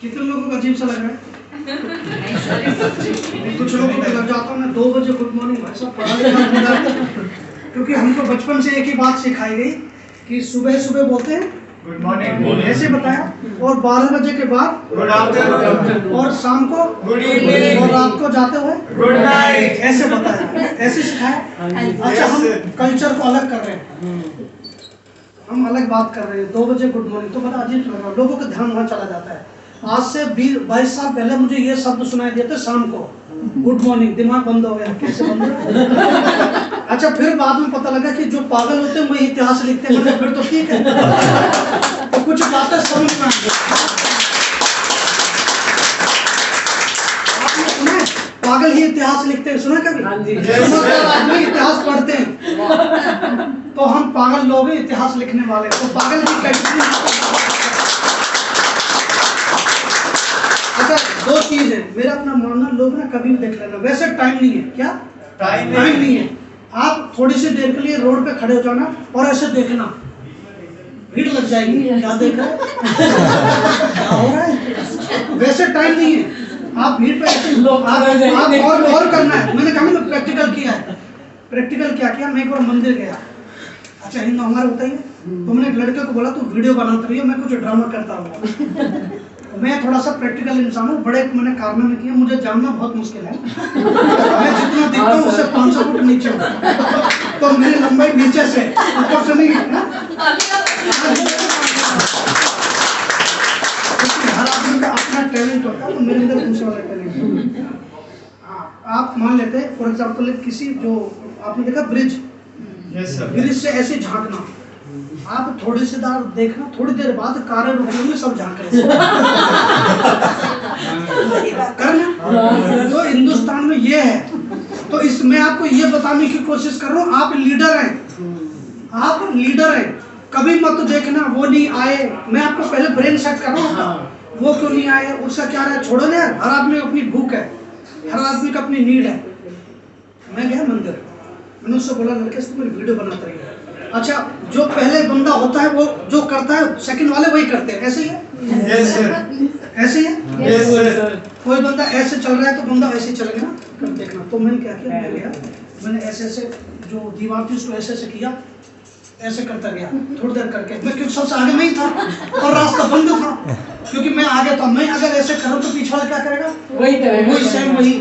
कितने लोगों को अजीब सा लग रहा है? कुछ लोगों को लग जाता हूँ मैं 2 बजे गुड मॉर्निंग भाई साहब पढ़ा लिखा, क्योंकि हमको बचपन से एक ही बात सिखाई गई कि सुबह सुबह बोलते हैं गुड मॉर्निंग, ऐसे बताया, और 12 बजे के बाद गुड आफ्टरनून, और शाम को गुड इवनिंग, और रात को जाते हुए गुड नाइट, ऐसे बताया, ऐसे सिखाया। अच्छा, हम कल्चर को अलग कर रहे हैं, हम अलग बात कर रहे हैं। 2 बजे गुड मॉर्निंग तो बड़ा अजीब लग रहा है, लोगों का ध्यान वहाँ चला जाता है। आज से 22 साल पहले मुझे ये शब्द सुनाई दिए थे शाम को, गुड मॉर्निंग, दिमाग बंद हो गया, कैसे बंद हो गया? अच्छा, फिर बाद में पता लगा कि जो पागल होते हैं वही इतिहास लिखते हैं, फिर तो ठीक है। तो कुछ बातें समझ में आ गई। आपने सुना है पागल ही इतिहास लिखते हैं, सुना कभी? समझदार आदमी इतिहास पढ़ते हैं, तो हम पागल लोग हैं इतिहास लिखने वाले, तो पागल की कैटेगरी। अच्छा, 2 चीज है, मेरा अपना मानना, लोग ना कभी भी देख लेना, वैसे टाइम नहीं है, क्या टाइम नहीं है। आप थोड़ी सी देर के लिए रोड पे खड़े हो जाना और ऐसे देखना, भीड़ लग जाएगी, क्या देख रहे हैं? क्या हो रहा है? वैसे टाइम नहीं है, आप भीड़ पे ऐसे आप और करना है। मैंने कहा मैं प्रैक्टिकल किया है। प्रैक्टिकल क्या किया, मैं एक बार मंदिर गया। अच्छा, हिंदू हमारे होता ही है, तो मैंने एक लड़के को बोला तू वीडियो बनाता रहिए, मैं कुछ ड्रामा करता हूँ। मैं थोड़ा सा प्रैक्टिकल इंसान हूँ, बड़े मैंने कारनामे किए, मुझे जानना बहुत मुश्किल है। मैं जितना दिखता हूँ उससे 500 फुट नीचे हूँ, तो मेरी लंबाई नीचे से ऊपर से नहीं है। हर आदमी का अपना टैलेंट होता है, तो मेरे अंदर दूसरा वाला टैलेंट है। आप मान लेते हैं फॉर एग्जाम्पल किसी, जो आपने देखा ब्रिज, ब्रिज से ऐसे झांकना, आप थोड़ी सी देर देखना, थोड़ी देर बाद कारें रुकेंगी, सब झांक रहे करना। तो हिंदुस्तान में ये है, तो इसमें आपको ये बताने की कोशिश कर रहा हूँ, आप लीडर हैं, आप लीडर हैं। कभी मत देखना वो नहीं आए, मैं आपको पहले ब्रेन सेट कर रहा हूँ, वो क्यों नहीं आए, उसका क्या रहा है, छोड़ो ना यार। हर आदमी अपनी भूख है, हर आदमी का अपनी नीड है। मैं गया मंदिर, मैंने उससे बोला लड़के से मेरी वीडियो बनाता रही है। अच्छा, जो पहले बंदा होता है वो जो करता है, सेकंड वाले वही करते हैं, ऐसे ही है? yes, ऐसे ही है? yes, कोई बंदा ऐसे चल रहा है तो बंदा ऐसे चलेगा ना, कर देखना। तो मैंने क्या किया, मैं गया, मैंने ऐसे ऐसे जो दीवार थी उसको ऐसे ऐसे किया, ऐसे करता गया थोड़ी देर करके, मैं क्योंकि सबसे आगे में ही था और रास्ता बंद था, क्योंकि मैं आगे था। मैं अगर ऐसे करूँ तो पीछे वाला क्या करेगा, वही करेगा, वही सेम वही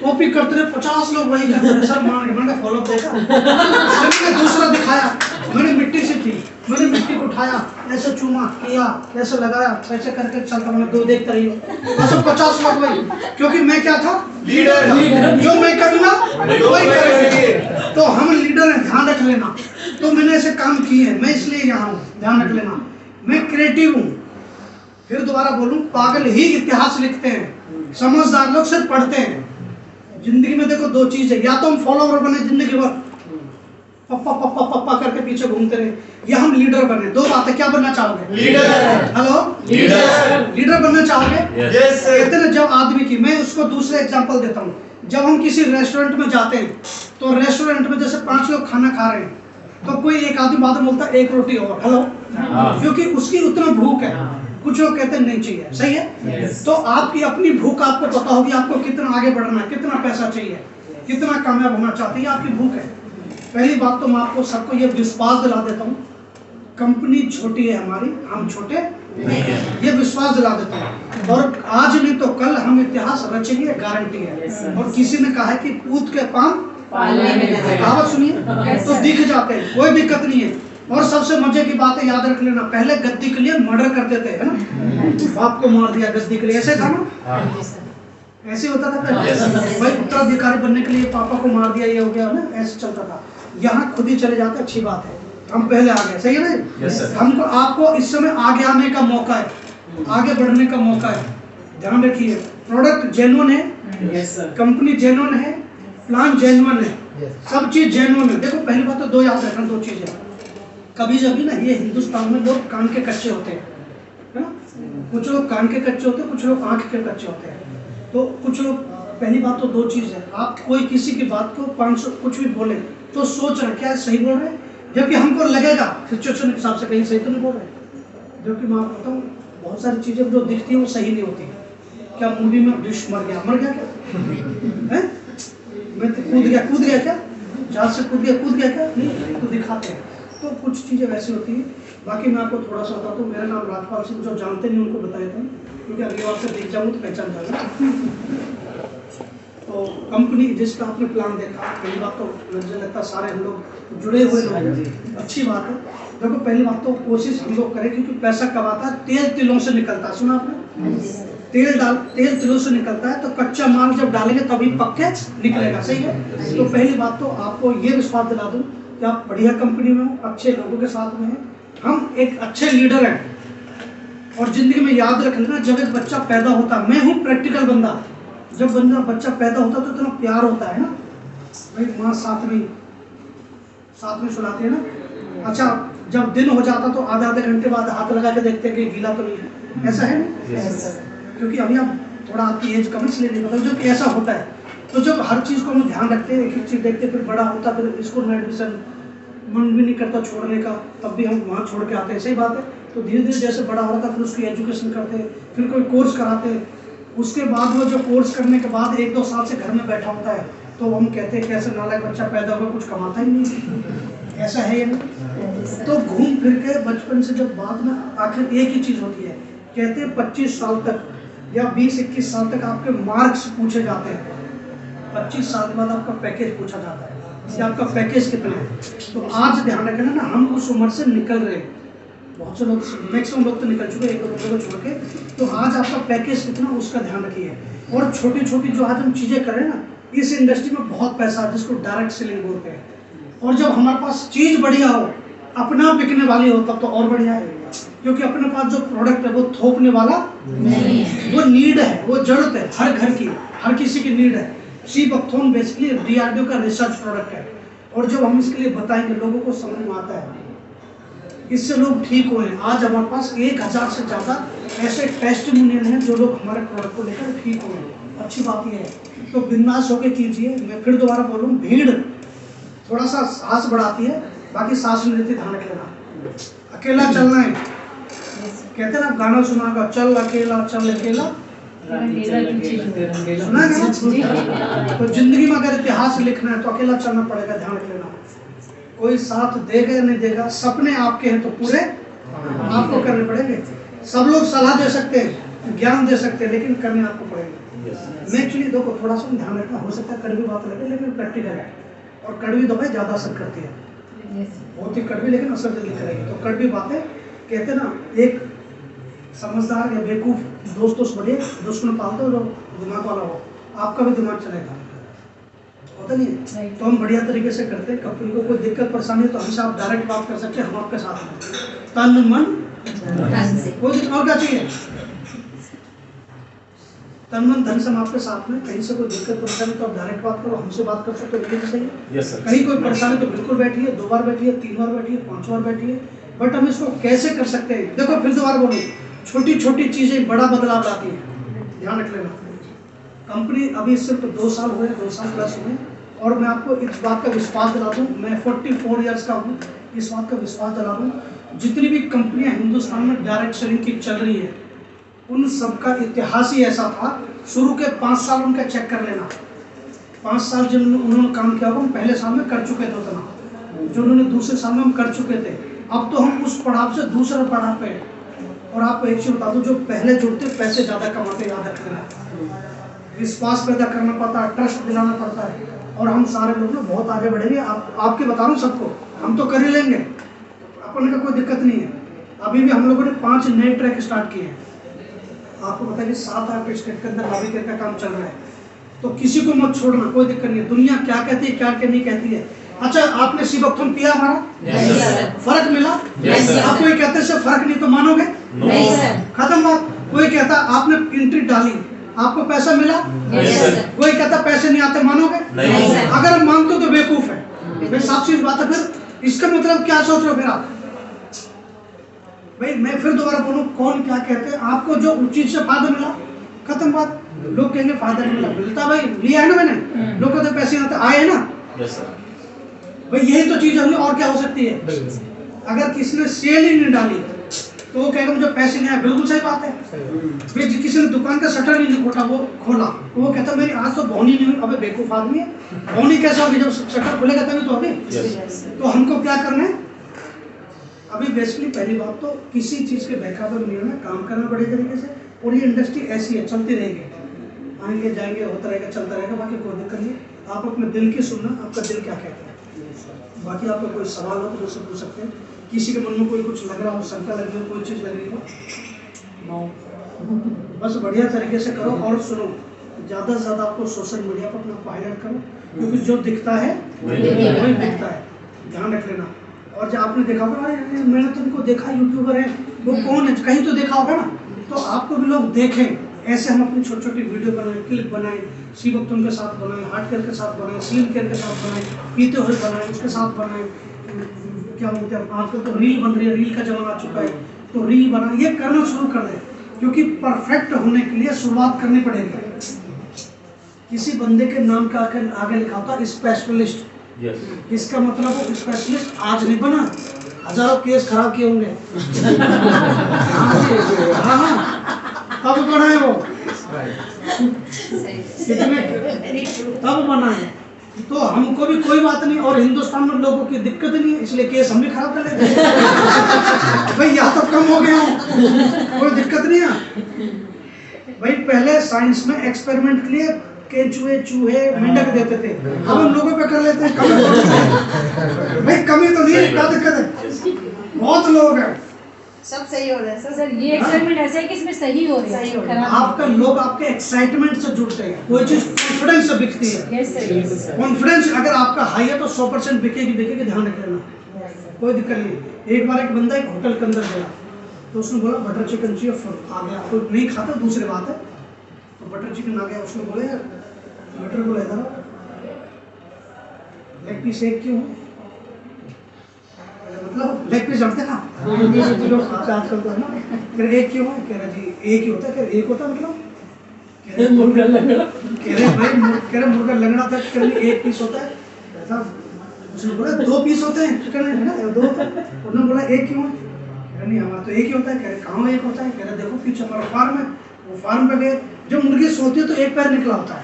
कॉपी करते रहे, 50 लोग वही करते रहे। सर मैंने फॉलो देखा, मैंने दूसरा दिखाया, मैंने मिट्टी से थी, मैंने मिट्टी को उठाया, ऐसे चूमा किया, ऐसे लगाया, ऐसे करके चलता, मैंने 2 देखता रही बस 50 लोग वही, क्योंकि मैं क्या था, लीडर, जो मैं करूँगा वही करेंगे। तो हम लीडर हैं, ध्यान रख लेना। तो मैंने ऐसे काम किए हैं, मैं इसलिए यहाँ हूँ, ध्यान रख लेना। मैं क्रिएटिव हूँ, फिर दोबारा बोलूँ, पागल ही इतिहास लिखते हैं, समझदार लोग सिर्फ पढ़ते हैं। जिंदगी में देखो 2 चीज है, या तो हम फॉलोवर बने जिंदगी भर, पप्पा पप्पा पप्पा करके पीछे घूमते रहे, या हम लीडर बने। 2 बातें, क्या बनना चाहोगे? लीडर। हेलो, लीडर बनना चाहोगे? Yes sir. कहते हैं जब आदमी की, मैं उसको दूसरे एग्जांपल देता हूँ। जब हम किसी रेस्टोरेंट में जाते हैं, तो रेस्टोरेंट में जैसे 5 लोग खाना खा रहे हैं, तो कोई एक आदमी बाद में बोलता है 1 रोटी और, हेलो, क्योंकि उसकी उतना भूख है। कुछ लोग कहते हैं नहीं चाहिए, सही है? तो आपकी अपनी भूख आपको पता होगी, आपको कितना आगे बढ़ना है, कितना पैसा चाहिए, कितना कामयाब होना चाहते हैं, आपकी भूख है। पहली बात तो मैं आपको सबको ये विश्वास दिला देता हूँ, कंपनी छोटी है हमारी, हम छोटे नहीं है, ये विश्वास दिला देता हूँ। और आज नहीं तो कल हम इतिहास रचेंगे, गारंटी है। और किसी ने कहा है कि पूत के पाँव कहावत सुनिए तो दिख जाते हैं, कोई दिक्कत नहीं है। और सबसे मजे की बात है, याद रख लेना, पहले गद्दी के लिए मर्डर करते थे, है ना, बाप को मार दिया गद्दी के लिए, ऐसे था ना, ऐसे होता था पहले। भाई उत्तराधिकारी बनने के लिए पापा को मार दिया, ये हो गया ना, ऐसे चलता था। यहाँ खुद ही चले जाते, अच्छी बात है, हम पहले आ गए, सही है ना? हमको आपको इस समय आगे आने का मौका है, आगे बढ़ने का मौका है। ध्यान रखिए, प्रोडक्ट जेन्युइन है, कंपनी जेन्युइन है, प्लान जेन्युइन है, सब चीज जेन्युइन है। देखो पहली बात तो 2 याद रखना, 2 चीजें। कभी जब भी ना, ये हिंदुस्तान में लोग कान के कच्चे होते हैं, है ना? कुछ लोग कान के कच्चे होते हैं, कुछ लोग आंख के कच्चे होते हैं। तो कुछ लोग, पहली बात तो 2 चीज है, आप कोई किसी की बात को 500 कुछ भी बोले तो सोच रहे क्या सही बोल रहे हैं, जबकि हमको लगेगा सिचुएशन के हिसाब से कहीं सही तो नहीं बोल रहे। जो कि मैं आपको बताऊँ, बहुत सारी चीज़ें जो दिखती हैं वो सही नहीं होती। क्या मूवी में डिश मर गया क्या है? मैं तो कूद गया क्या, जहाज से कूद गया क्या, नहीं तो दिखाते हैं। तो कुछ चीज़ें वैसी होती हैं। बाकी मैं आपको थोड़ा सा बताता हूँ। मेरा नाम राजपाल सिंह, जो जानते नहीं उनको बता देता हूँ, क्योंकि अगली बार से देख जाऊँ तो पहचान जाऊँगा। तो कंपनी जिसका आपने प्लान देखा, पहली बात तो मुझे लगता है सारे हम लोग जुड़े हुए लोग हैं, अच्छी बात है। देखो पहली बात तो कोशिश हम लोग करें, क्योंकि पैसा कब आता है, तेल तिलों से निकलता है। सुना आपने? तेल तिलों से निकलता है, तो कच्चा माल जब डालेंगे तभी पक के निकलेगा, सही है। तो पहली बात तो आपको ये विश्वास दिला दूं कि आप बढ़िया कंपनी में हो, अच्छे लोगों के साथ में हैं, हम एक अच्छे लीडर हैं। और जिंदगी में याद रख लेना, जब एक बच्चा पैदा होता है, मैं हूँ प्रैक्टिकल बंदा, जब बच्चा पैदा होता है तो इतना प्यार होता है ना भाई, माँ साथ में सुलाती है ना। अच्छा, जब दिन हो जाता तो आधे घंटे बाद हाथ लगा के देखते हैं कि गीला तो नहीं है, ऐसा है ना? क्योंकि अभी आप थोड़ा आपकी एज कम इसलिए नहीं पता, जब ऐसा होता है तो जब हर चीज़ को हम ध्यान रखते हैं, एक एक चीज़ देखते, फिर बड़ा होता, फिर स्कूल में एडमिशन मन भी नहीं करता छोड़ने का, तब भी हम वहाँ छोड़ के आते हैं, सही बात है। तो धीरे धीरे जैसे बड़ा होता, फिर उसकी एजुकेशन करते, फिर कोई कोर्स कराते, उसके बाद वो जो कोर्स करने के बाद 1-2 साल से घर में बैठा होता है, तो हम कहते हैं कैसे नालायक बच्चा पैदा हुआ, कुछ कमाता ही नहीं, ऐसा है या नहीं? तो घूम फिर के बचपन से जब बाद में आखिर एक ही चीज़ होती है, कहते हैं 25 साल तक या 20-21 साल तक आपके मार्क्स पूछे जाते हैं, 25 साल के बाद आपका पैकेज पूछा जाता है कि आपका पैकेज कितना है। तो आज ध्यान रखना ना, हम उस उम्र से निकल रहे हैं, बहुत से लोग, मैक्सिमम लोग तो निकल चुके हैं, 1-2 को छोड़ के। तो आज आपका पैकेज कितना, उसका ध्यान रखिए। और छोटी छोटी जो आज हम चीज़ें कर रहे हैं ना, इस इंडस्ट्री में बहुत पैसा है, जिसको डायरेक्ट सेलिंग बोलते हैं। और जब हमारे पास चीज़ बढ़िया हो, अपना बिकने वाली हो, तब तो और बढ़िया है, क्योंकि अपने पास जो प्रोडक्ट है वो थोपने वाला नहीं है, वो नीड है, वो जरूरत है, हर घर की, हर किसी की नीड है। सी बकथोन बेसिकली DRDO का रिसर्च प्रोडक्ट है, और जब हम इसके लिए बताएंगे लोगों को समझ में आता है, इससे लोग ठीक हुए हैं। आज हमारे पास 1000 से ज़्यादा ऐसे टेस्टिमोनियल हैं जो लोग हमारे प्रोडक्ट को लेकर ठीक हुए हैं। अच्छी बात यह है। तो बिंदास होकर कीजिए। मैं फिर दोबारा बोलूँ, भीड़ थोड़ा सा सांस बढ़ाती है, बाकी सांस नहीं देती, ध्यान रख लेना। अकेला चलना है, कहते हैं ना, गाना सुना का, चल अकेला सुना है ना? तो जिंदगी में अगर इतिहास लिखना है तो अकेला चलना पड़ेगा, ध्यान रख लेना। कोई साथ देगा या नहीं देगा, सपने आपके हैं तो पूरे आपको करने पड़ेंगे। सब लोग सलाह दे सकते हैं, ज्ञान दे सकते हैं, लेकिन करने आपको पड़ेगा। मैं एक्चुअली देखो थोड़ा सा ध्यान रखना, हो सकता है कड़वी बात लगे, लेकिन प्रैक्टिकल है। और कड़वी दवाई ज़्यादा असर करती है, बहुत ही कड़वी, लेकिन असर जल्दी करेगी। तो कड़वी बातें कहते हैं ना, एक समझदार या बेवकूफ़ दोस्त बढ़िया, दुश्मन पालते हो जो दिमाग वाला हो, आपका भी दिमाग चलेगा, होता नहीं है। तो हम बढ़िया तरीके से करते हैं। कंपनी को कोई दिक्कत परेशानी है तो हमसे आप डायरेक्ट बात कर सकते हैं, हम आपके साथ हैं, तन मन धन से। कोई और क्या चाहिए, तन मन धन से हम आपके साथ में। कहीं से कोई दिक्कत परेशानी तो आप डायरेक्ट बात करो, हमसे बात कर सकते हो, ये सही है। कहीं कोई परेशानी तो बिल्कुल बैठिए, 2 बार बैठिए, 3 बार बैठिए, 5 बार बैठिए। बट हम इसको कैसे कर सकते हैं, देखो फिर दोबारा बोलो, छोटी छोटी चीज़ें बड़ा बदलाव लाती हैं, ध्यान रख लेना। कंपनी अभी सिर्फ 2 साल हुए, 2 साल प्लस हुए, और मैं आपको इस बात का विश्वास दिला दूँ, मैं 44 ईयर्स का हूँ, इस बात का विश्वास दिला दूँ, जितनी भी कंपनियां हिंदुस्तान में डायरेक्ट सेलिंग की चल रही है, उन सब का इतिहास ही ऐसा था। शुरू के 5 साल उनका चेक कर लेना, 5 साल जिन उन्होंने काम किया होगा, हम पहले साल में कर चुके थे उतना, जो उन्होंने दूसरे साल में हम कर चुके थे। अब तो हम उस पड़ाव से दूसरे पड़ाव पे हैं। और आपको एक चीज़ बता दूँ, जो पहले जुड़ते पैसे ज़्यादा कमाते, याद रखना। विश्वास पैदा करना पड़ता है, ट्रस्ट दिलाना पड़ता है, और हम सारे लोग ना बहुत आगे बढ़ेंगे। आपके बता रहा हूँ सबको, हम तो कर ही लेंगे, अपन का कोई दिक्कत नहीं है। अभी भी हम लोगों ने 5 नए ट्रैक स्टार्ट किए हैं, आपको बताइए 7-8 स्टेट के अंदर नाविगेट का काम चल रहा है। तो किसी को मत छोड़ना, कोई दिक्कत नहीं है। दुनिया क्या कहती है, क्या नहीं कहती है। अच्छा, आपने सीबकथन पिया हमारा, फर्क मिला? आप कोई कहते हैं फर्क नहीं तो मानोगे? खत्म बात। कोई कहता आपने एंट्री डाली, आपको पैसा मिला? कोई कहता पैसे नहीं आते, मानोगे? अगर मानते हो तो बेवकूफ है। साफ सी बात है। फिर इसका मतलब क्या सोच रहे हो फिर आप? भाई मैं फिर दोबारा बोलूं, कौन क्या कहते हैं, आपको जो उस चीज से फायदा मिला, खत्म बात। लोग कहेंगे फायदा नहीं मिला, मिलता भाई, लिया है ना मैंने, लोग कहते पैसे आते आए है ना। भाई यही तो चीज होगी, और क्या हो सकती है। अगर किसी ने सेल ही नहीं डाली तो वो कहेगा मुझे पैसे नहीं आए, बिल्कुल सही बात है। फिर किसी ने दुकान का शटर नहीं खोला, वो खोला तो वो कहता मेरी आज तो भौनी नहीं हुई। अबे बेवकूफ आदमी है, भौनी कैसे होगी, जब शटर खुलेगा तभी तो होगी। तो हमको क्या करना है अभी बेसिकली, पहली बात तो किसी चीज़ के बहकावे में नहीं होना, काम करना बड़े तरीके से। और ये इंडस्ट्री ऐसी है, चलती रहेगी, आएंगे जाएंगे, होता रहेगा, चलता रहेगा, बाकी कोई दिक्कत नहीं। आप अपने दिल की सुनना, आपका दिल क्या कहता है। बाकी आपका कोई सवाल हो तो मुझसे पूछ सकते हैं। किसी के मन में कोई कुछ लग रहा हो, शंका लग रही हो, कोई चीज़ लग रही हो, बस बढ़िया तरीके से करो। और सुनो, ज़्यादा से ज़्यादा आपको सोशल मीडिया पर अपना हाईलाइट करो, क्योंकि जो दिखता है वही दिखता है, ध्यान रख लेना। और जब आपने देखा होगा, अरे मैंने तो उनको देखा, यूट्यूबर है, वो कौन है, कहीं तो देखा होगा ना, तो आपको भी लोग देखें। ऐसे हम अपनी छोटी छोटी वीडियो बनाएं, क्लिप बनाएं, शिव भक्तों के साथ बनाएं, हार्ट केयर के साथ बनाएं, स्लिम केयर के साथ बनाएं, पीते हुए बनाएं, उसके साथ बनाएं, क्या बोलते हैं आजकल तो रील बन रही है, रील का जमाना आ चुका है, तो रील बनाएं, ये करना शुरू कर दें। क्योंकि परफेक्ट होने के लिए शुरुआत करनी पड़ेगी। किसी बंदे के नाम का आगे लिखा होता स्पेशलिस्ट, इसका मतलब वो स्पेशलिस्ट आज नहीं बना, हजारों केस खराब किए होंगे। हाँ, तब बना है वो, कितने तब बना है। तो हमको भी कोई बात नहीं, और हिंदुस्तान में लोगों की दिक्कत नहीं है, इसलिए केस हम भी खराब कर लेते हैं। भाई यहाँ तो कम हो गया हूँ, कोई दिक्कत नहीं है भाई। पहले साइंस में एक्सपेरिमेंट के लिए केंचुए, चूहे, मेंढक देते थे, अब हम लोगों पे कर लेते हैं। कमी भाई, कमी तो नहीं है, क्या दिक्कत है, बहुत लोग हैं, सब सही हो रहा है सर। ये एक्सपेरिमेंट ऐसा है कि इसमें सही हो रहा है, खराब आपका लोग आपके एक्साइटमेंट से जुड़ते हैं, कोई चीज कॉन्फिडेंस से बिकती है। कॉन्फिडेंस अगर आपका हाई है तो 100% बिकेगी, ध्यान रख लेना, कोई दिक्कत नहीं। एक बार एक बंदा एक होटल के अंदर गया, तो उसने बोला बटर चिकन चाहिए, आ गया, कोई नहीं खाता, दूसरी बात है, तो बटर चिकन आ गया। उसने बोले बटर बोला इधर लेग पीस एक क्यों, मतलब लेग पीस जानते ना आजकल तो है ना, कह रहे एक क्यों है, कह रहे जी एक ही होता है, कह रहे एक होता मतलब, कह रहे मुर्गा लंगड़ा, कह रहे भाई, कह रहे मुर्गा लंगड़ा था, कह रहे एक पीस होता है, ऐसा उसने बोला 2 पीस होते हैं, कह रहे है ना 2 होता है, उन्होंने बोला एक क्यों है, कह रहे नहीं हमारा तो एक ही होता है, कह रहे कहाँ एक होता है, कह रहे देखो पीछे हमारा फार्म है, वो फार्म पे गए, जब मुर्गी सोती है तो एक पैर निकला होता है,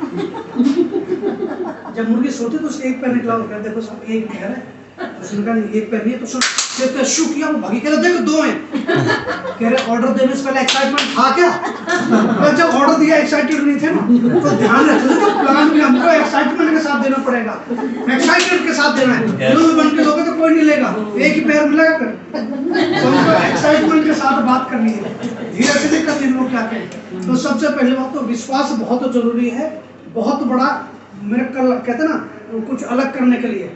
जब मुर्गी सोती है तो उसके एक पैर निकला होता है, देखो सब एक पैर है, उसने कहा नहीं एक पैर नहीं है, तो उसने शू किया, वो भागी, कह रहे देखो 2 हैं, कह रहे ऑर्डर देने से पहले एक्साइटमेंट था क्या, तो जब ऑर्डर दिया एक्साइटेड नहीं थे ना, तो ध्यान रखो तो प्लान भी हमको एक्साइटमेंट के साथ देना पड़ेगा, एक्साइटेड के साथ देना है, दिल बन के दोगे तो कोई नहीं लेगा, एक ही पैर मिलेगा फिर, तो हमको एक्साइटमेंट के साथ बात करनी है, धीरे से दिक्कत नहीं, लोग क्या कहें। तो सबसे पहले बात तो विश्वास बहुत जरूरी है, बहुत बड़ा मेरे कल कहते ना कुछ अलग करने के लिए।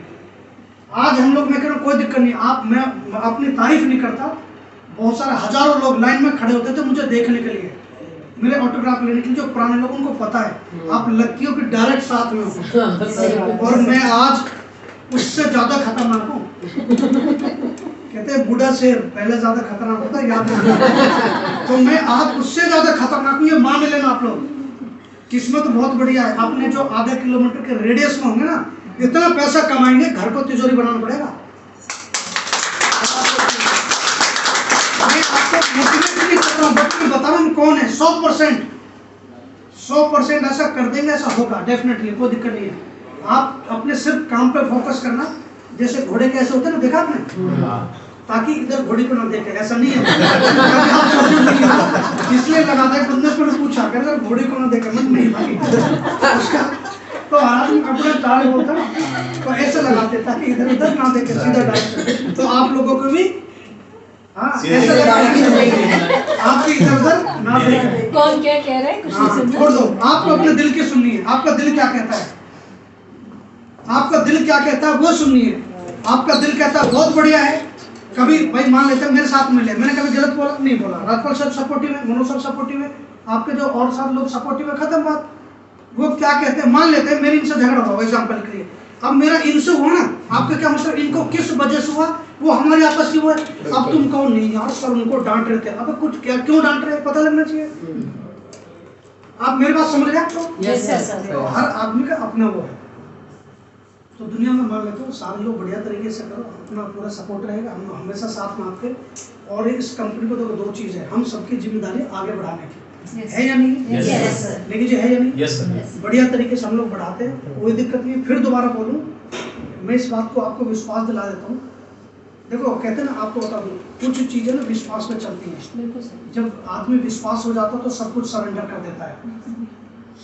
आज हम लोग, मैं कह रहा हूँ कोई दिक्कत नहीं, मैं अपनी तारीफ नहीं करता, बहुत सारे हजारों लोग लाइन में खड़े होते थे मुझे देखने के लिए, मेरे ऑटोग्राफ लेने के लिए, जो पुराने लोग उनको पता है, आप लड़कियों के डायरेक्ट साथ में हो, और मैं आज उससे ज्यादा खतरनाक हूँ। कहते हैं बूढ़ा शेर पहले ज्यादा खतरनाक होता है, याद रखना, तो मैं आज उससे ज्यादा खतरनाक हूँ, ये मान लेना आप लोग। किस्मत बहुत बढ़िया है, आपने जो आधे किलोमीटर के रेडियस में होंगे ना, इतना पैसा कमाएंगे, घर को तिजोरी बनाना पड़ेगा। मैं आपको मोटिवेट नहीं कर रहा हूँ, बट मैं बता रहा हूँ कौन है। 100% ऐसा कर देंगे, ऐसा होगा डेफिनेटली, कोई दिक्कत नहीं है। आप अपने सिर्फ काम पे फोकस करना, जैसे घोड़े कैसे होते हैं ना, देखा आपने, ताकि इधर घोड़ी को ना देखे, ऐसा नहीं है, इसलिए लगाता है। बंदे को पूछा कर घोड़ी को ना देखे, मन नहीं भाई उसका, तो आदमी अपना ताल बोलता ना, तो ऐसे लगाते ताकि इधर उधर ना देखे, सीधा डायरेक्ट। तो आप लोगों को भी हाँ ऐसे लगाना, आपकी इधर उधर ना देखे। कौन क्या कह रहा है कुछ नहीं सुन छोड़ दो, आपको अपने दिल की सुनिए, आपका दिल क्या कहता है, आपका दिल क्या कहता है वो सुनिए। आपका दिल कहता है बहुत बढ़िया है, कभी भाई मान लेते हैं मेरे साथ मिले, मैंने कभी गलत बोला नहीं बोला, राजपाल साहब सपोर्टिव है, मनोज साहब सपोर्टिव है, आपके जो और साथ लोग सपोर्टिव है, खत्म बात। वो क्या कहते हैं, मान लेते हैं मेरे इनसे झगड़ा हुआ एग्जाम्पल के लिए, अब मेरा इनसे हुआ ना, आपका क्या मतलब इनको किस वजह से हुआ, वो हमारी आपस की हुआ है। अब तुम कहो नहीं यार सर उनको डांट रहे थे, अब कुछ क्या क्यों डांट रहे हैं पता लगना चाहिए। आप मेरी बात समझ रहे हैं? तो हर आदमी का अपना वो है, तो दुनिया में मान लेते हो सारे लोग बढ़िया तरीके से करो, अपना पूरा सपोर्ट रहेगा, हम हमेशा साथ में आपके। और इस कंपनी को देखो दो चीज़ है, हम सबकी जिम्मेदारी आगे बढ़ाने की है या नहीं? Yes, sir. लेकिन जी है या नहीं? Yes sir. बढ़िया तरीके से हम लोग बढ़ाते हैं, कोई दिक्कत नहीं है। फिर दोबारा बोलूँ, मैं इस बात को आपको विश्वास दिला देता हूँ। देखो कहते हैं ना, आपको बता दूँ, कुछ चीज़ें ना विश्वास में चलती हैं। बिल्कुल सही। जब आदमी विश्वास हो जाता है तो सब कुछ सरेंडर कर देता है,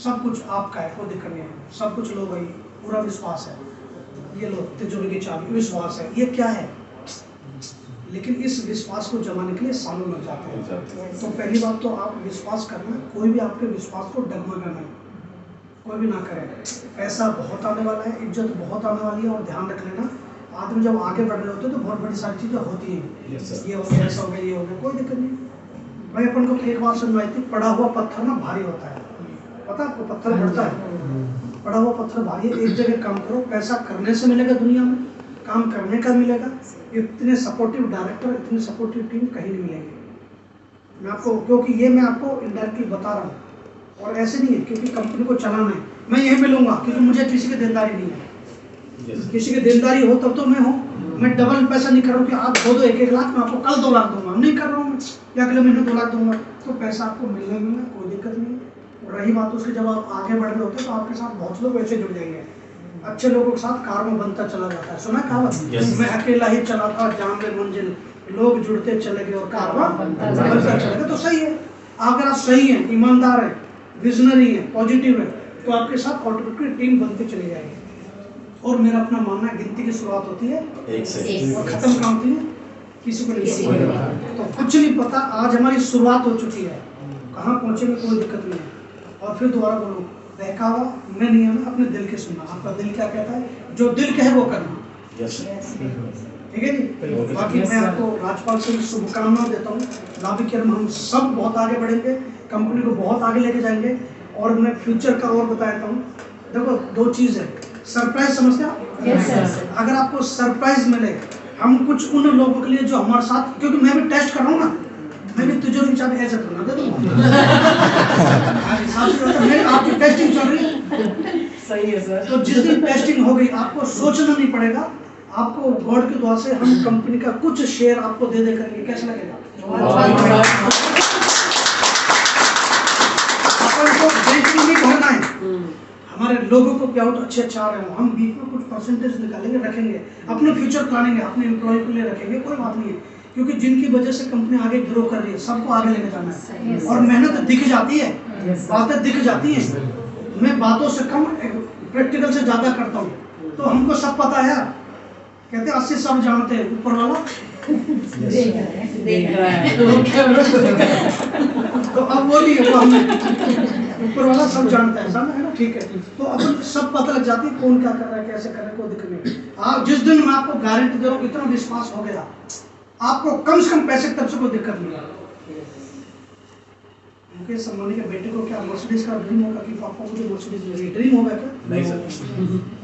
सब कुछ आपका है, कोई दिक्कत नहीं है, सब कुछ लो भाई, पूरा विश्वास है, ये लो तिजोरी की चाबी, विश्वास है, ये क्या है? लेकिन इस विश्वास को जमाने के लिए सालों लग जाते हैं। तो पहली बात तो आप विश्वास करना, कोई भी आपके विश्वास को डगमगाना नहीं, कोई भी ना करे। पैसा बहुत आने वाला है, इज्जत बहुत आने वाली है, और ध्यान रख लेना, आदमी जब आगे बढ़ रहे होते हैं तो बहुत बड़ी सारी चीज़ें होती हैं। Yes, sir. ये हो गया, ऐसा हो गया, ये हो गया, कोई दिक्कत नहीं भाई। अपन को एक बार समझ आई थी, पड़ा हुआ पत्थर ना भारी होता है, पता है आपको? पत्थर बढ़ता है, पड़ा हुआ पत्थर भारी है। एक जगह काम करो, पैसा करने से मिलेगा, दुनिया में काम करने का मिलेगा। इतने सपोर्टिव डायरेक्टर, इतनी सपोर्टिव टीम कहीं नहीं मिलेगी। मैं आपको, क्योंकि ये मैं आपको इनडायरेक्टली बता रहा हूँ, और ऐसे नहीं है क्योंकि कंपनी को चलाना है मैं यही मिलूंगा, क्योंकि मुझे किसी की देनदारी नहीं है। किसी की देनदारी हो तब तो मैं हूँ। मैं डबल पैसा नहीं कर रहा हूँ कि आप दो 1-1 लाख, मैं आपको कल 2 लाख दूंगा, नहीं कर रहा हूँ मैं, या अगले महीने 2 लाख दूंगा। तो पैसा आपको मिलने मिलना, कोई दिक्कत नहीं है। और रही बात उसकी, जब आप आगे बढ़ रहे होते हैं तो आपके साथ बहुत लोग वैसे जुड़ जाएंगे, अच्छे लोगों के साथ कार में बनता चला जाता है। सुना कहावत, मैं अकेला ही चला था जाम में मंजिल, लोग जुड़ते चले गए और कारवां बनता चला गया। तो सही है, अगर आप सही हैं, ईमानदार हैं, विजनरी हैं, पॉजिटिव है, तो आपके साथ ऑटोमेटिक टीम बनती चली जाएगी। और मेरा अपना मानना है, गिनती की शुरुआत होती है एक से और खत्म कहाँ होती है? किसी को नहीं पता। तो कुछ नहीं पता, आज हमारी शुरुआत हो चुकी है, कहाँ पहुँचेंगे कोई दिक्कत नहीं है। और फिर दोबारा बोलूँ, बहकावा मैं नहीं आना, अपने दिल के सुनना, आपका दिल क्या कहता है, जो दिल कहे वो करना। Yes sir. ठीक है जी। बाकी मैं आपको राजपाल से शुभकामनाएं देता हूँ। लाभी के हम सब बहुत आगे बढ़ेंगे, कंपनी को बहुत आगे लेके जाएंगे। और मैं फ्यूचर का और बता देता हूँ, देखो 2 चीज़ है, सरप्राइज समझते हो? Yes sir. अगर आपको सरप्राइज मिले, हम कुछ उन लोगों के लिए जो हमारे साथ, क्योंकि मैं भी टेस्ट कर रहा हूँ ना, मैं भी तिजोरी की चाबी ऐसे करना दे दूँगा। आपकी टेस्टिंग चल रही है, सही है सर। तो जिस दिन टेस्टिंग हो गई आपको सोचना नहीं पड़ेगा, आपको गॉड की दुआ से हम कंपनी का कुछ शेयर आपको दे दे करेंगे। कैसा लगेगा? अपन को बेंच नहीं भरना है, हमारे लोगों को क्या हो तो अच्छे आ रहे हो, हम बीच में कुछ परसेंटेज निकालेंगे, रखेंगे, अपने फ्यूचर प्लानिंग है, अपने एम्प्लॉय के लिए रखेंगे, कोई बात नहीं है। क्योंकि जिनकी वजह से कंपनी आगे ग्रो कर रही है, सबको आगे लेके जाना है, और मेहनत दिख जाती है, बातें दिख जाती हैं। मैं बातों से कम प्रैक्टिकल से ज़्यादा करता हूँ, तो हमको सब पता है यार। कहते हैं 80 सब जानते हैं, ऊपर वाला देख रहा है। तो अब वो नहीं है, वो हमें ऊपर वाला सब जानता है, समझ है ना? ठीक है, तो अब सब पता लग जाती है कौन क्या कर रहा है, कैसे कर रहा है, कोई दिक्कत नहीं। आप जिस दिन मैं आपको गारंटी दे रहा हूँ, इतना विश्वास हो गया, आपको कम से कम पैसे तब से कोई दिक्कत नहीं है। मुकेश अंबानी के बेटे को क्या मर्सिडीज का ड्रीम होगा कि पापा मुझे मर्सिडीज लेनी, ड्रीम होगा क्या? नहीं सर।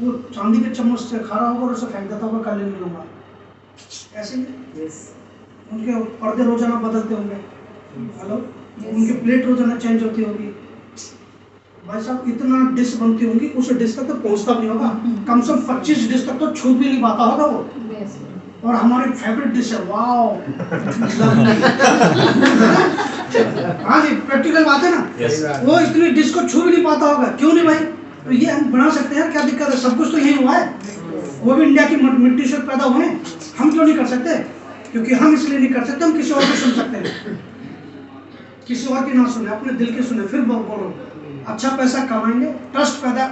वो चांदी के चम्मच से खा रहा होगा और उसे फेंक देता होगा, कल नहीं लूंगा, ऐसे ही उनके पर्दे रोजाना बदलते होंगे, हेलो, उनकी प्लेट रोजाना चेंज होती होगी, भाई साहब इतना डिश बनती होंगी, उस डिश तक तो पहुंचता नहीं होगा, कम से कम 25 डिश तक तो छू भी नहीं पाता होगा वो। और हमारी फेवरेट डिश है, वाओ, हाँ जी, प्रैक्टिकल बात है ना। यस वो इतनी डिश को छू भी नहीं पाता होगा, क्यों नहीं भाई? तो ये हम बना सकते हैं, क्या दिक्कत है? सब कुछ तो यही हुआ है, वो भी इंडिया की मिट्टी से पैदा हुए हैं, हम क्यों नहीं कर सकते? क्योंकि हम इसलिए नहीं कर सकते, हम किसी और की सुन सकते हैं, किसी और की ना सुने, अपने दिल की सुने, फिर बोलो, अच्छा पैसा कमाएंगे, ट्रस्ट पैदा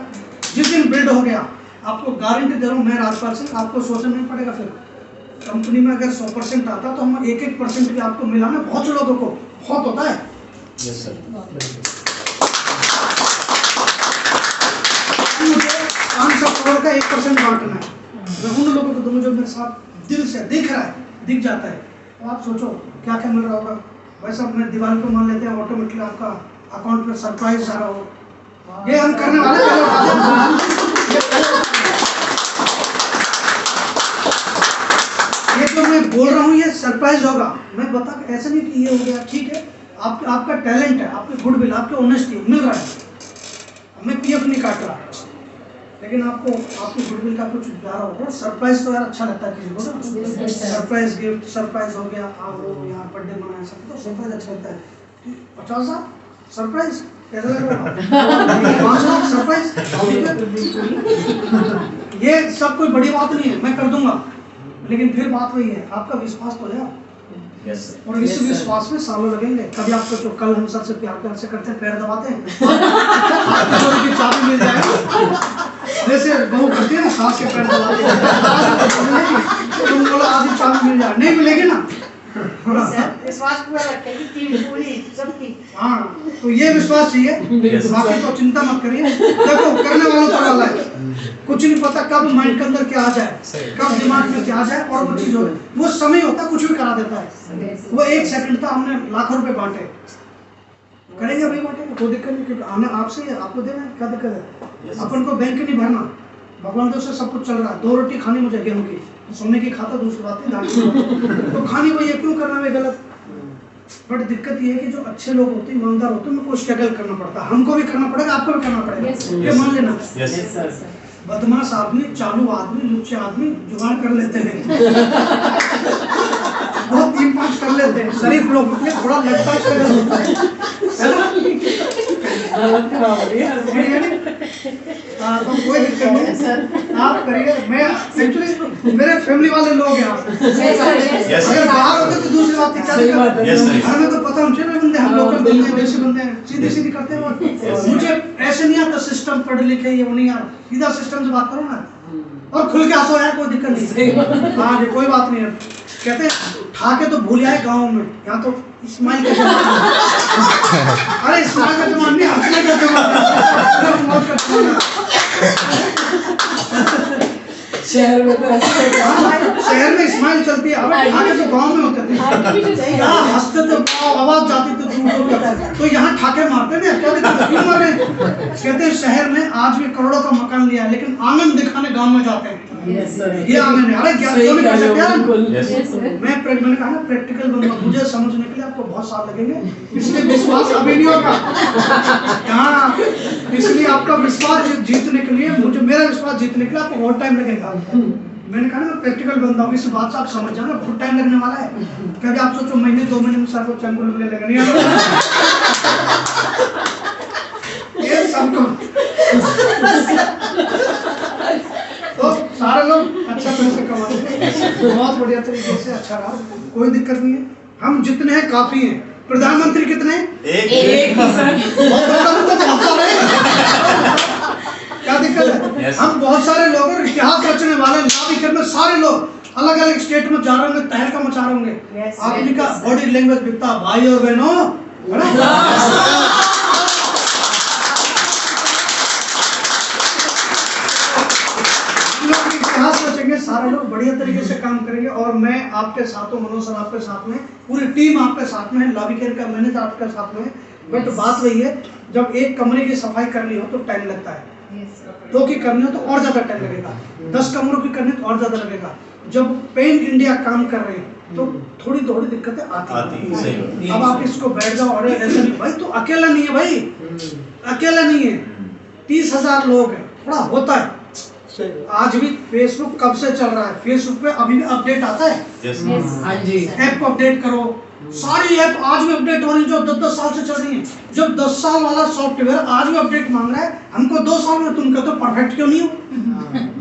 जिस दिन बिल्ड हो गया, आपको गारंटी दे रहा हूँ मैं राजपाल सिंह, आपको सोचना नहीं पड़ेगा। फिर कंपनी में अगर 100% आता तो हम 1-1% भी आपको मिलाना बहुत से लोगों को बहुत होता है। Yes sir. मुझे 500 करोड़ का 1% बांटना है, मैं उन लोगों को दूंगा जो मेरे साथ दिल से दिख रहा है, दिख जाता है। तो आप सोचो क्या क्या मिल रहा होगा। वैसा मैं दीवार को मान लेते हैं, ऑटोमेटिकली आपका अकाउंट पे सरप्राइज आ रहा हो, ये हम करने वाले ये जो मैं बोल रहा हूँ ये सरप्राइज होगा। मैं बता ऐसा नहीं कि ये हो गया, ठीक है, आपका टैलेंट है, आपके गुडविल, आपके ऑनेस्टी मिल रहा है, मैं पीएफ नहीं काट रहा, लेकिन आपको आपकी गुडविल का कुछ प्यारा होगा। सरप्राइज तो यार अच्छा लगता है किसी को ना, सरप्राइज गिफ्ट, सरप्राइज हो गया, आप वो यहाँ बर्थडे मनाया सब तो सरप्राइज अच्छा लगता है। 50,000 सरप्राइज कैसा लग रहा है? 5 लाख सरप्राइज, ये सब कोई बड़ी बात नहीं है, मैं कर दूंगा, लेकिन फिर बात वही है, आपका विश्वास तो है। Yes sir. और इस विश्वास में सालों लगेंगे। कभी आपको जो कल हम सबसे प्यार से करते हैं, पैर दबाते हैं, आपको थोड़ी की चाबी मिल जाएगी, जैसे बहू करती है ना, सास के पैर दबाते हैं, तुम बोलो आधी चाबी मिल जाए, नहीं मिलेगी ना। विश्वास पूरा रखेगी टीम पूरी सबकी। हाँ, तो ये विश्वास चाहिए, बाकी तो चिंता मत करिए। देखो करने वालों पर वाला है, कुछ नहीं पता कब माइंड के अंदर क्या आ जाए, कब दिमाग में क्या आ जाए, और वो चीज हो, वो समय होता है, कुछ भी करा देता है। वो 1 सेकंड था, हमने लाखों रुपए बांटे, करेंगे भाई बांटेंगे, कोई दिक्कत नहीं, क्योंकि हमें आपसे आपको देना है, क्या दिक्कत है? अपन को बैंक नहीं भरना, भगवान तो से सब कुछ चल रहा है। 2 रोटी खानी मुझे गेहूं की, सोने की खाता दूसरी बात है, तो खानी को ये क्यों करना है गलत। बट दिक्कत ये है कि जो अच्छे लोग होते हैं, ईमानदार होते हैं, उनको स्ट्रगल करना पड़ता है, हमको भी करना पड़ेगा, आपको भी करना पड़ेगा, ये मान लेना। बदमाश आदमी, चालू आदमी, लुच्चे आदमी जुगाड़ कर लेते हैं, बहुत 3-5 कर लेते हैं, शरीफ लोग थोड़ा लगता है तो कोई दिक्कत नहीं, आप करिए। मैं एक्चुअली मेरे फैमिली वाले लोग हैं, अगर बाहर होते तो दूसरी बात थी, क्या दिक्कत है? हमें तो पता, हम चले बंदे, हम लोकल बंदे हैं, देसी बंदे हैं, सीधी सीधी करते हैं। मुझे ऐसे नहीं आता सिस्टम पढ़ लिखे ये वो नहीं यार, सीधा सिस्टम से बात करो ना, और खुल के हंसो यार, कोई दिक्कत नहीं। हाँ जी, कोई बात नहीं है। कहते हैं ठाके तो भूल आए गाँव में, यहाँ तो इस्माइल का जमाना। अरे इस्माइल का जमाना नहीं, हंसने का जमाना। शहर में तो शहर में इस्माइल चलती है, अब ठाके तो गाँव में होते थे, यहाँ हंसते थे, आवाज जाती थी दूर दूर, तो यहाँ ठाके मारते नहीं, क्या दिक्कत है, क्यों मार रहे? कहते हैं शहर में आज भी करोड़ों का मकान लिया है, लेकिन आंगन दिखाने गाँव में जाते हैं। ये आंगन है, अरे क्या क्यों नहीं कर सकते यार? मैंने कहा ना प्रैक्टिकल बनूंगा, मुझे समझने के लिए आपको बहुत साल लगेंगे, इसलिए विश्वास अभी नहीं होगा। हाँ, इसलिए आपका विश्वास जीतने के लिए, मुझे मेरा विश्वास जीतने के लिए आपको बहुत टाइम लगेगा। मैंने कहा ना मैं प्रैक्टिकल बनता हूँ, इस बात से आप समझ जाना, बहुत टाइम लगने वाला है। कभी आप सोचो महीने 2 महीने में सर को चंगुल मिले लगा नहीं, ये सबको तो सारे लोग अच्छा पैसे कमाते हैं, बहुत बढ़िया तरीके से, अच्छा रहा, कोई दिक्कत नहीं है। हम जितने हैं काफी हैं। प्रधानमंत्री कितने हैं? एक क्या दिक्कत है? हम बहुत सारे लोग हैं, इतिहास रचने वाले, लाभिकर में सारे लोग अलग अलग स्टेट में जा रहे होंगे, तहलका मचा रहे होंगे। आपने का बॉडी लैंग्वेज दिखता, भाई और बहनों, इतिहास रचेंगे, सारे लोग बढ़िया तरीके से काम करेंगे, और मैं आपके साथ हूँ, मनोज सर आपके साथ में, पूरी टीम आपके साथ में है, लाभिकर का मैनेजर आपके साथ में है। बट बात वही है, जब एक कमरे की सफाई करनी हो तो टाइम लगता है, 2 की करनी हो तो और ज्यादा टाइम लगेगा, 10 कमरों की करनी तो और ज्यादा लगेगा। जब पेन इंडिया काम कर रहे हैं तो थोड़ी दिक्कतें आती हैं। अब आप इसको बैठ जाओ, अरे ऐसा नहीं भाई, तो अकेला नहीं है भाई, अकेला नहीं है, 30,000 लोग हैं, थोड़ा होता है। आज भी फेसबुक कब से चल रहा है, फेसबुक पे अभी भी अपडेट आता है, ऐप को अपडेट करो, सारी ऐप आज भी अपडेट हो रही है जो 10-10 साल से चल रही है। जब 10 साल वाला सॉफ्टवेयर आज भी अपडेट मांग रहा है, हमको 2 साल में, तुम कहते हो परफेक्ट क्यों नहीं हो?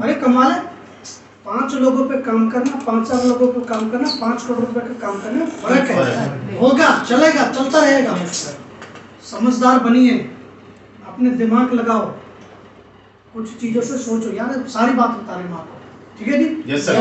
अरे कमाल है, 5 लोगों पे काम करना, 5 लोगों पे काम करना, 5 करोड़ रुपए का काम करना, फर्क है। होगा, चलेगा, चलता रहेगा। समझदार बनिए, अपने दिमाग लगाओ, कुछ चीजों से सोचो यार, सारी बात बता रहे हैं आपको, ठीक है जी? Yes sir.